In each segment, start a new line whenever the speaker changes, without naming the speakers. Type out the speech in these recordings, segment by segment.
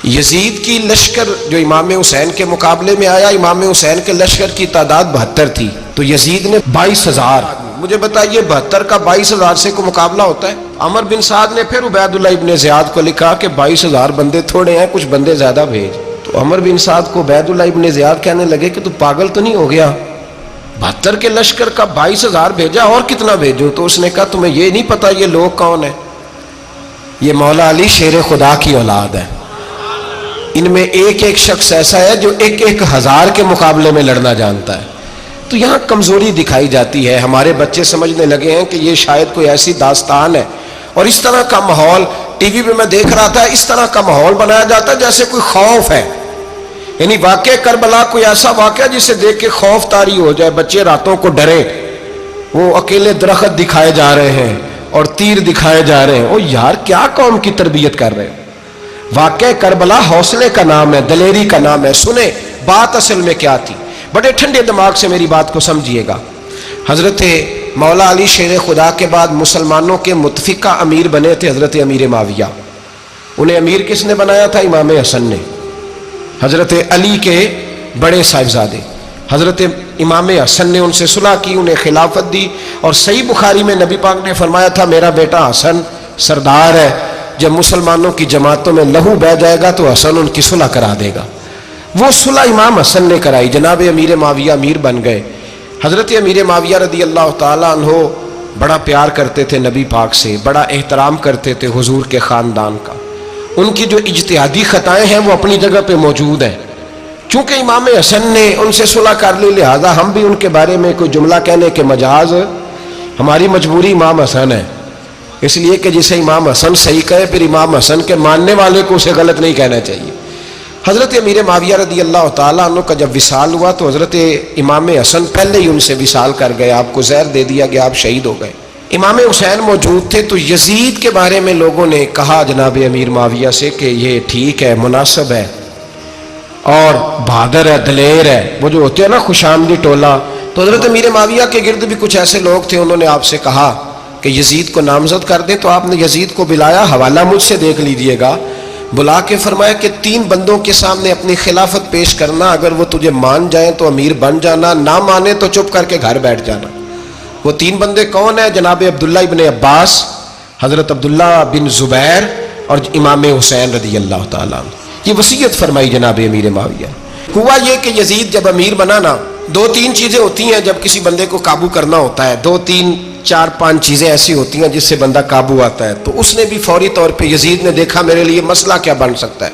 یزید کی لشکر جو امام حسین کے مقابلے میں آیا، امام حسین کے لشکر کی تعداد 72 تھی، تو یزید نے 22,000. مجھے بتائیے 72 کا 22,000 سے کو مقابلہ ہوتا ہے؟ عمر بن سعد نے پھر عبید اللہ ابن زیاد کو لکھا کہ 22,000 بندے تھوڑے ہیں، کچھ بندے زیادہ بھیج. تو عمر بن سعد کو عبید اللہ ابن زیاد کہنے لگے کہ تو پاگل تو نہیں ہو گیا، 72 کے لشکر کا 22,000 بھیجا، اور کتنا بھیجو؟ تو اس نے کہا تمہیں یہ نہیں پتا یہ لوگ کون ہیں؟ یہ مولا علی شیر خدا کی اولاد ہے. ان میں ایک ایک شخص ایسا ہے جو 1,000 کے مقابلے میں لڑنا جانتا ہے. تو یہاں کمزوری دکھائی جاتی ہے. ہمارے بچے سمجھنے لگے ہیں کہ یہ شاید کوئی ایسی داستان ہے، اور اس طرح کا ماحول ٹی وی پہ میں دیکھ رہا تھا، اس طرح کا ماحول بنایا جاتا ہے جیسے کوئی خوف ہے. یعنی واقع کربلا کوئی ایسا واقعہ جسے دیکھ کے خوف طاری ہو جائے، بچے راتوں کو ڈرے. وہ اکیلے درخت دکھائے جا رہے ہیں اور تیر دکھائے جا رہے ہیں. او یار کیا قوم کی تربیت کر رہے ہیں؟ واقع کربلا حوصلے کا نام ہے، دلیری کا نام ہے. سنیں بات اصل میں کیا تھی، بڑے ٹھنڈے دماغ سے میری بات کو سمجھیے گا. حضرت مولا علی شیر خدا کے بعد مسلمانوں کے متفقہ امیر بنے تھے حضرت امیر معاویہ. انہیں امیر کس نے بنایا تھا؟ امام حسن نے، حضرت علی کے بڑے صاحبزادے. حضرت امام حسن نے ان سے صلح کی، انہیں خلافت دی. اور صحیح بخاری میں نبی پاک نے فرمایا تھا میرا بیٹا حسن سردار ہے، جب مسلمانوں کی جماعتوں میں لہو بہہ جائے گا تو حسن ان کی صلح کرا دے گا. وہ صلح امام حسن نے کرائی، جناب امیر معاویہ امیر بن گئے. حضرت امیر معاویہ رضی اللہ تعالیٰ عنہ بڑا پیار کرتے تھے نبی پاک سے، بڑا احترام کرتے تھے حضور کے خاندان کا. ان کی جو اجتہادی خطائیں ہیں وہ اپنی جگہ پہ موجود ہیں. چونکہ امام حسن نے ان سے صلح کر لی، لہذا ہم بھی ان کے بارے میں کوئی جملہ کہنے کے مجاز، ہماری مجبوری امام حسن ہے. اس لیے کہ جسے امام حسن صحیح کہے پھر امام حسن کے ماننے والے کو اسے غلط نہیں کہنا چاہیے. حضرت امیر معاویہ رضی اللہ تعالیٰ عنہ کا جب وصال ہوا تو حضرت امام حسن پہلے ہی ان سے وصال کر گئے، آپ کو زہر دے دیا گیا، آپ شہید ہو گئے. امام حسین موجود تھے. تو یزید کے بارے میں لوگوں نے کہا جناب امیر معاویہ سے کہ یہ ٹھیک ہے، مناسب ہے اور بہادر ہے، دلیر ہے، وہ جو ہوتے ہیں نا خوش آمدی ٹولہ. تو حضرت امیر معاویہ کے گرد بھی کچھ ایسے لوگ تھے، انہوں نے آپ سے کہا کہ یزید کو نامزد کر دیں. تو آپ نے یزید کو بلایا، حوالہ مجھ سے دیکھ لیجئے گا. بلا کے فرمایا کہ 3 بندوں کے سامنے اپنی خلافت پیش کرنا، اگر وہ تجھے مان جائیں تو امیر بن جانا، نہ مانے تو چپ کر کے گھر بیٹھ جانا. وہ 3 بندے کون ہیں؟ جناب عبداللہ ابن عباس، حضرت عبداللہ بن زبیر اور امام حسین رضی اللہ تعالیٰ عنہ. یہ وصیت فرمائی جناب امیر معاویہ. ہوا یہ کہ یزید جب امیر بنا نا، 2-3 چیزیں ہوتی ہیں جب کسی بندے کو قابو کرنا ہوتا ہے، 2-3-4-5 چیزیں ایسی ہوتی ہیں جس سے بندہ قابو آتا ہے. تو اس نے بھی فوری طور پہ، یزید نے دیکھا میرے لیے مسئلہ کیا بن سکتا ہے.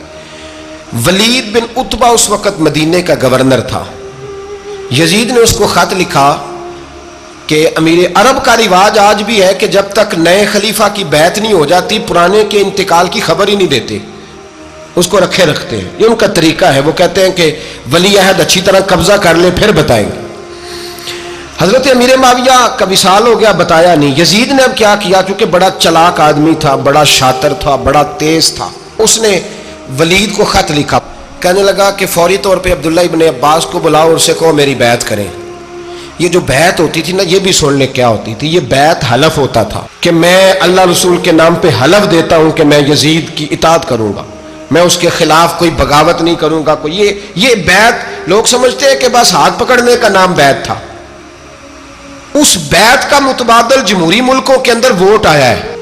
ولید بن عتبہ اس وقت مدینے کا گورنر تھا. یزید نے اس کو خط لکھا کہ امیر عرب کا رواج آج بھی ہے کہ جب تک نئے خلیفہ کی بیعت نہیں ہو جاتی پرانے کے انتقال کی خبر ہی نہیں دیتے، اس کو رکھے رکھتے ہیں. یہ ان کا طریقہ ہے. وہ کہتے ہیں کہ ولی عہد اچھی طرح قبضہ کر لے پھر بتائیں گے. حضرت امیر معاویہ کا وصال ہو گیا، بتایا نہیں. یزید نے اب کیا کیا، چونکہ بڑا چلاک آدمی تھا، بڑا شاطر تھا، بڑا تیز تھا، اس نے ولید کو خط لکھا. کہنے لگا کہ فوری طور پہ عبداللہ ابن عباس کو بلاؤ اور اسے کہو میری بیعت کریں. یہ جو بیعت ہوتی تھی نا، یہ بھی سن لے کیا ہوتی تھی. یہ بیعت حلف ہوتا تھا کہ میں اللہ رسول کے نام پہ حلف دیتا ہوں کہ میں یزید کی اطاعت کروں گا، میں اس کے خلاف کوئی بغاوت نہیں کروں گا. کوئی یہ بیعت لوگ سمجھتے ہیں کہ بس ہاتھ پکڑنے کا نام بیعت تھا. اس بیعت کا متبادل جمہوری ملکوں کے اندر ووٹ آیا ہے.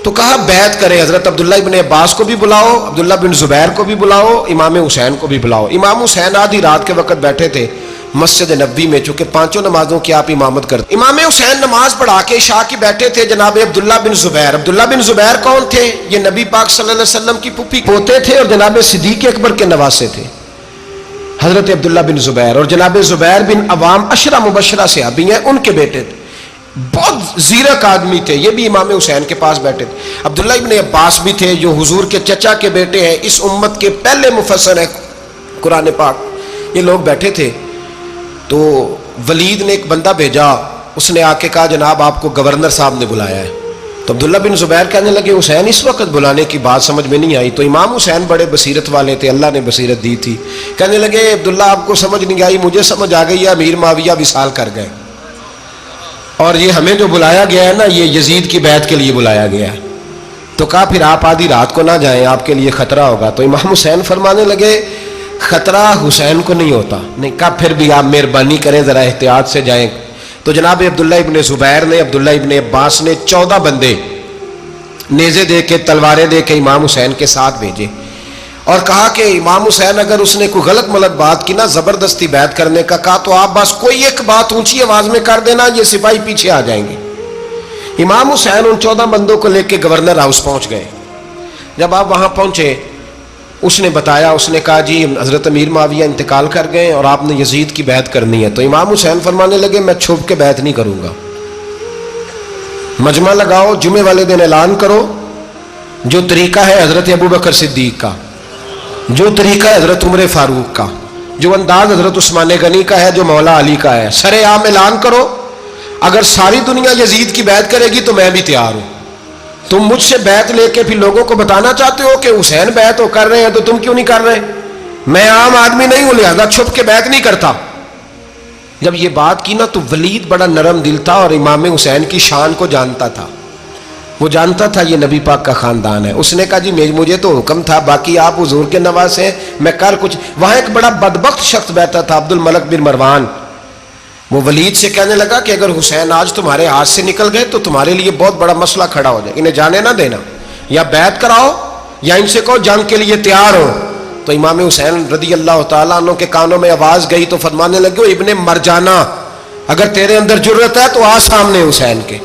تو کہا بیعت کرے. حضرت عبداللہ ابن عباس کو بھی بلاؤ، عبداللہ بن زبیر کو بھی بلاؤ، امام حسین کو بھی بلاؤ. امام حسین آدھی رات کے وقت بیٹھے تھے مسجد نبوی میں، چونکہ 5 نمازوں کی آپ امامت کرتے. امام حسین نماز پڑھا کے عشاء کی بیٹھے تھے. جناب عبداللہ بن زبیر، عبداللہ بن زبیر کون تھے؟ یہ نبی پاک صلی اللہ علیہ وسلم کی پھوپھی پوتے تھے اور جناب صدیق اکبر کے نواسے تھے. حضرت عبداللہ بن زبیر اور جناب زبیر بن عوام عشرہ مبشرہ صحابی ہیں، ان کے بیٹے تھے. بہت زیرک آدمی تھے. یہ بھی امام حسین کے پاس بیٹھے تھے. عبداللہ ابن عباس بھی تھے جو حضور کے چچا کے بیٹے ہیں، اس امت کے پہلے مفسر ہیں قرآن پاک. یہ لوگ بیٹھے تھے. تو ولید نے ایک بندہ بھیجا، اس نے آ کے کہا جناب آپ کو گورنر صاحب نے بلایا ہے. تو عبداللہ بن زبیر کہنے لگے حسین اس وقت بلانے کی بات سمجھ میں نہیں آئی. تو امام حسین بڑے بصیرت والے تھے، اللہ نے بصیرت دی تھی. کہنے لگے عبداللہ آپ کو سمجھ نہیں آئی، مجھے سمجھ آ گئی ہے، امیر معاویہ وصال کر گئے اور یہ ہمیں جو بلایا گیا ہے نا، یہ یزید کی بیعت کے لیے بلایا گیا ہے. تو کہا پھر آپ آدھی رات کو نہ جائیں، آپ کے لیے خطرہ ہوگا۔ تو امام حسین فرمانے لگے خطرہ حسین کو نہیں ہوتا۔ نہیں، کہا پھر بھی آپ مہربانی کریں ذرا احتیاط سے جائیں۔ تو جناب عبداللہ ابن زبیر نے، عبداللہ ابن عباس نے 14 بندے نیزے دے کے، تلواریں دے کے امام حسین کے ساتھ بھیجے اور کہا کہ امام حسین اگر اس نے کوئی غلط ملت بات کی نا، زبردستی بیعت کرنے کا کہا، تو آپ بس کوئی ایک بات اونچی آواز میں کر دینا، یہ سپاہی پیچھے آ جائیں گے۔ امام حسین ان 14 بندوں کو لے کے گورنر ہاؤس پہنچ گئے۔ جب آپ وہاں پہنچے، اس نے بتایا، اس نے کہا جی حضرت امیر معاویہ انتقال کر گئے اور آپ نے یزید کی بیعت کرنی ہے۔ تو امام حسین فرمانے لگے میں چھپ کے بیعت نہیں کروں گا، مجمع لگاؤ، جمعے والے دن اعلان کرو، جو طریقہ ہے حضرت ابوبکر صدیق کا، جو طریقہ ہے حضرت عمر فاروق کا، جو انداز حضرت عثمان غنی کا ہے، جو مولا علی کا ہے، سر عام اعلان کرو، اگر ساری دنیا یزید کی بیعت کرے گی تو میں بھی تیار ہوں۔ تم مجھ سے بیعت لے کے پھر لوگوں کو بتانا چاہتے ہو کہ حسین بیعت ہو کر رہے ہیں، تو تم کیوں نہیں کر رہے؟ میں عام آدمی نہیں ہوں، لہذا چھپ کے بیعت نہیں کرتا۔ جب یہ بات کی نا تو ولید بڑا نرم دل تھا اور امام حسین کی شان کو جانتا تھا، وہ جانتا تھا یہ نبی پاک کا خاندان ہے۔ اس نے کہا جی مجھے تو حکم تھا، باقی آپ حضور کے نواز ہیں، میں کر کچھ۔ وہاں ایک بڑا بدبخت شخص بیٹھا تھا، عبد الملک بن مروان، وہ ولید سے کہنے لگا کہ اگر حسین آج تمہارے ہاتھ سے نکل گئے تو تمہارے لیے بہت بڑا مسئلہ کھڑا ہو جائے، انہیں جانے نہ دینا، یا بیعت کراؤ یا ان سے کہو جنگ کے لیے تیار ہو۔ تو امام حسین رضی اللہ تعالیٰ عنہ کے کانوں میں آواز گئی تو فرمانے لگے ابن مرجانہ، اگر تیرے اندر جرت ہے تو آ سامنے حسین کے،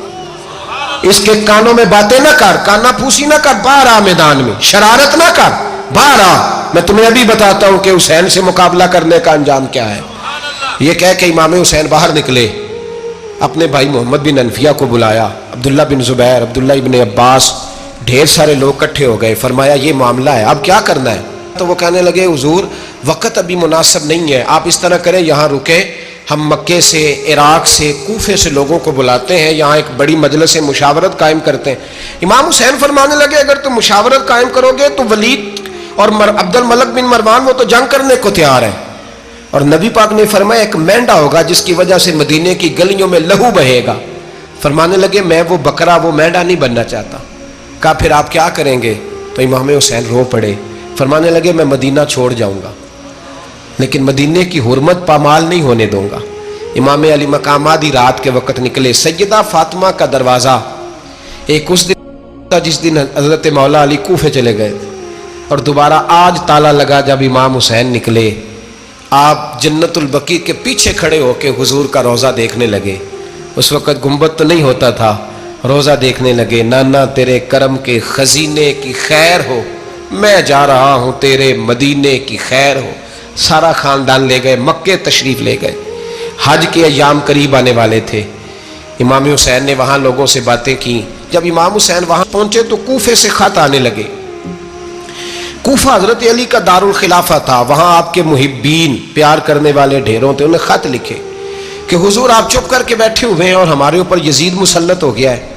اس کے کانوں میں باتیں نہ کر، کانا پھوسی نہ کر، باہر آ میدان میں، شرارت نہ کر، باہر آ، میں تمہیں ابھی بتاتا ہوں کہ حسین سے مقابلہ کرنے کا انجام کیا ہے۔ یہ کہہ کہ امام حسین باہر نکلے، اپنے بھائی محمد بن انفیہ کو بلایا، عبداللہ بن زبیر، عبداللہ ابن عباس، ڈھیر سارے لوگ کٹھے ہو گئے۔ فرمایا یہ معاملہ ہے، اب کیا کرنا ہے؟ تو وہ کہنے لگے حضور وقت ابھی مناسب نہیں ہے، آپ اس طرح کریں یہاں رکے، ہم مکے سے، عراق سے، کوفے سے لوگوں کو بلاتے ہیں، یہاں ایک بڑی مجلس مشاورت قائم کرتے ہیں۔ امام حسین فرمانے لگے اگر تم مشاورت قائم کرو گے تو ولید اور عبد الملک بن مروان وہ تو جنگ کرنے کو تیار ہے، اور نبی پاک نے فرمایا ایک مینڈا ہوگا جس کی وجہ سے مدینے کی گلیوں میں لہو بہے گا۔ فرمانے لگے میں وہ بکرا، وہ مینڈا نہیں بننا چاہتا۔ کہا پھر آپ کیا کریں گے؟ تو امام حسین رو پڑے، فرمانے لگے میں مدینہ چھوڑ جاؤں گا لیکن مدینے کی حرمت پامال نہیں ہونے دوں گا۔ امام علی مقام آدھی رات کے وقت نکلے، سیدہ فاطمہ کا دروازہ ایک اس دن تھا جس دن حضرت مولا علی کوفے چلے گئے تھے، اور دوبارہ آج تالا لگا جب امام حسین نکلے۔ آپ جنت البقیع کے پیچھے کھڑے ہو کے حضور کا روضہ دیکھنے لگے، اس وقت گنبد تو نہیں ہوتا تھا، روضہ دیکھنے لگے۔ نانا تیرے کرم کے خزینے کی خیر ہو، میں جا رہا ہوں تیرے مدینے کی خیر ہو۔ سارا خاندان لے گئے، مکے تشریف لے گئے، حج کے ایام قریب آنے والے تھے۔ امام حسین نے وہاں لوگوں سے باتیں کی۔ جب امام حسین وہاں پہنچے تو کوفے سے خط آنے لگے۔ کوفہ حضرت علی کا دارالخلافہ تھا، وہاں آپ کے محبین، پیار کرنے والے ڈھیروں تھے، انہیں خط لکھے کہ حضور آپ چپ کر کے بیٹھے ہوئے ہیں اور ہمارے اوپر یزید مسلط ہو گیا ہے،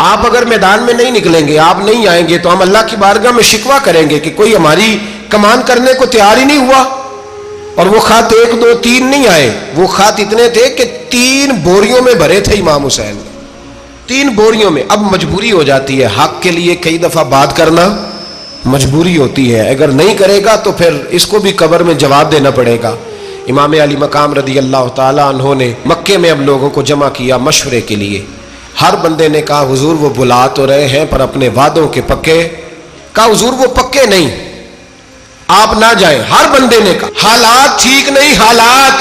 آپ اگر میدان میں نہیں نکلیں گے، آپ نہیں آئیں گے تو ہم اللہ کی بارگاہ میں شکوہ کریں گے کہ کوئی ہماری کمان کرنے کو تیار ہی نہیں ہوا۔ اور وہ خط 1 2 3 نہیں آئے، وہ خط اتنے تھے کہ 3 بوریوں میں بھرے تھے امام حسین، 3 بوریوں میں۔ اب مجبوری ہو جاتی ہے، حق کے لیے کئی دفعہ بات کرنا مجبوری ہوتی ہے، اگر نہیں کرے گا تو پھر اس کو بھی قبر میں جواب دینا پڑے گا۔ امام علی مقام رضی اللہ تعالیٰ عنہ نے مکے میں اب لوگوں کو جمع کیا مشورے کے لیے۔ ہر بندے نے کہا حضور وہ بلا تو رہے ہیں پر اپنے وعدوں کے پکے۔ کہا حضور وہ پکے نہیں، آپ نہ جائیں۔ ہر بندے نے کہا حالات ٹھیک نہیں، حالات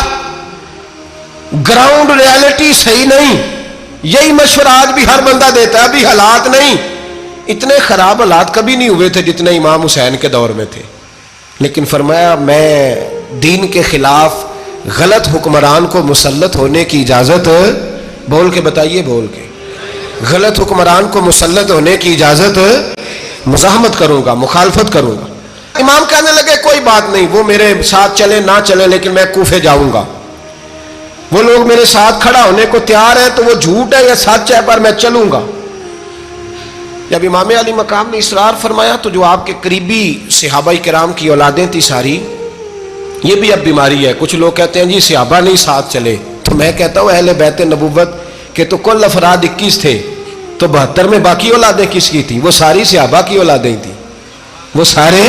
گراؤنڈ ریالٹی صحیح نہیں، یہی مشورہ آج بھی ہر بندہ دیتا ہے، ابھی حالات نہیں۔ اتنے خراب حالات کبھی نہیں ہوئے تھے جتنے امام حسین کے دور میں تھے، لیکن فرمایا میں دین کے خلاف غلط حکمران کو مسلط ہونے کی اجازت، بول کے بتائیے، بول کے، غلط حکمران کو مسلط ہونے کی اجازت، مزاحمت کروں گا، مخالفت کروں گا۔ امام کہنے لگے کوئی بات نہیں، وہ میرے ساتھ چلے نہ چلے لیکن میں کوفے جاؤں گا، وہ لوگ میرے ساتھ کھڑا ہونے کو تیار ہے تو وہ جھوٹ ہے یا سچ ہے پر میں چلوں گا۔ جب امام علی مقام نے اصرار فرمایا تو جو آپ کے قریبی صحابہ کرام کی اولادیں تھی ساری، یہ بھی اب بیماری ہے، کچھ لوگ کہتے ہیں جی صحابہ نہیں ساتھ چلے، تو میں کہتا ہوں اہل بیت نبوت کے تو کل افراد 21 تھے، تو 72 میں باقی اولادیں کس کی تھی؟ وہ ساری صحابہ کی اولادیں تھیں، وہ سارے.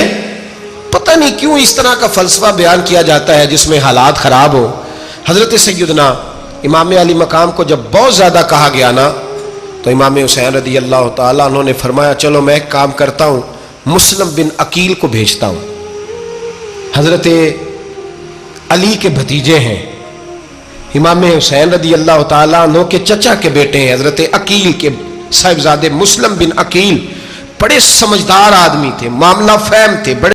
پتہ نہیں کیوں اس طرح کا فلسفہ بیان کیا جاتا ہے جس میں حالات خراب ہو. حضرت سیدنا امام علی مقام کو جب بہت زیادہ کہا گیا نا تو امام حسین رضی اللہ تعالیٰ انہوں نے فرمایا چلو میں ایک کام کرتا ہوں، مسلم بن عقیل کو بھیجتا ہوں. حضرت علی کے بھتیجے ہیں، امام حسین رضی اللہ تعالیٰ عنہ کے چچا کے بیٹے ہیں، حضرت عقیل کے صاحبزادے مسلم بن عقیل. بڑے سمجھدار آدمی تھے، معاملہ فہم تھے، بڑے